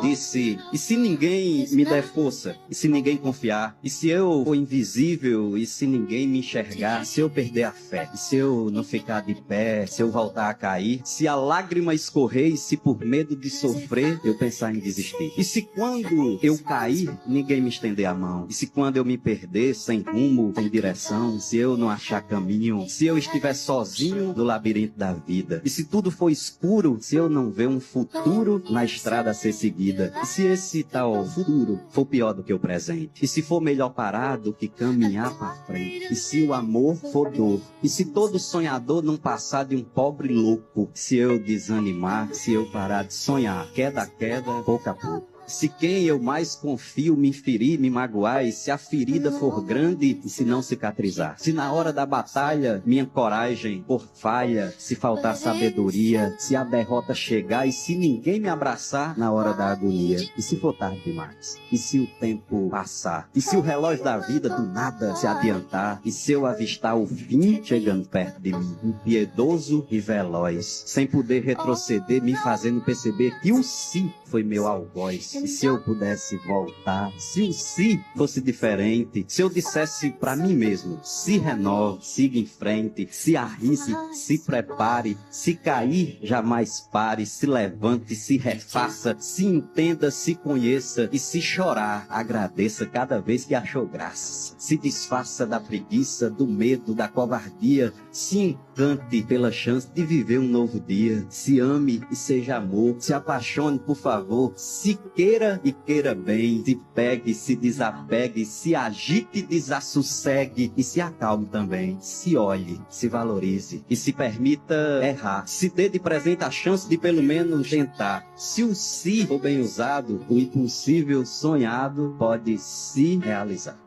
disse: e se ninguém me der força? E se ninguém confiar? E se eu for invisível? E se ninguém me enxergar? Se eu perder a fé? E se eu não ficar de pé? Se eu voltar a cair? Se a lágrima escorrer e se por medo de sofrer eu pensar em desistir? E se quando eu cair, ninguém me estender a mão? E se quando eu me perder, sem rumo, sem direção? Se eu não achar caminho? Se eu estiver sozinho no labirinto da vida? E se tudo for escuro, se eu não ver um futuro na estrada a ser seguida? E se esse tal futuro for pior do que o presente? E se for melhor parar do que caminhar para frente? E se o amor for dor? E se todo sonhador não passar de um pobre louco? Se eu desanimar, se eu parar de sonhar, queda a queda, pouco a pouco? Se quem eu mais confio me ferir, me magoar, e se a ferida for grande e se não cicatrizar? Se na hora da batalha minha coragem for falha, se faltar sabedoria, se a derrota chegar e se ninguém me abraçar na hora da agonia? E se for tarde demais? E se o tempo passar? E se o relógio da vida do nada se adiantar? E se eu avistar o fim chegando perto de mim, impiedoso e veloz, sem poder retroceder, me fazendo perceber que o sim foi meu algoz? E se eu pudesse voltar, se o si fosse diferente, se eu dissesse para mim mesmo: se renove, siga em frente, se arrisque, se prepare, se cair, jamais pare, se levante, se refaça, se entenda, se conheça, e se chorar, agradeça cada vez que achou graça. Se desfaça da preguiça, do medo, da covardia, se encante pela chance de viver um novo dia. Se ame e seja amor, se apaixone, por favor, se queira e queira bem, se pegue, se desapegue, se agite e desassossegue, e se acalme também. Se olhe, se valorize e se permita errar. Se dê de presente a chance de pelo menos tentar. Se o si for bem usado, o impossível sonhado pode se realizar.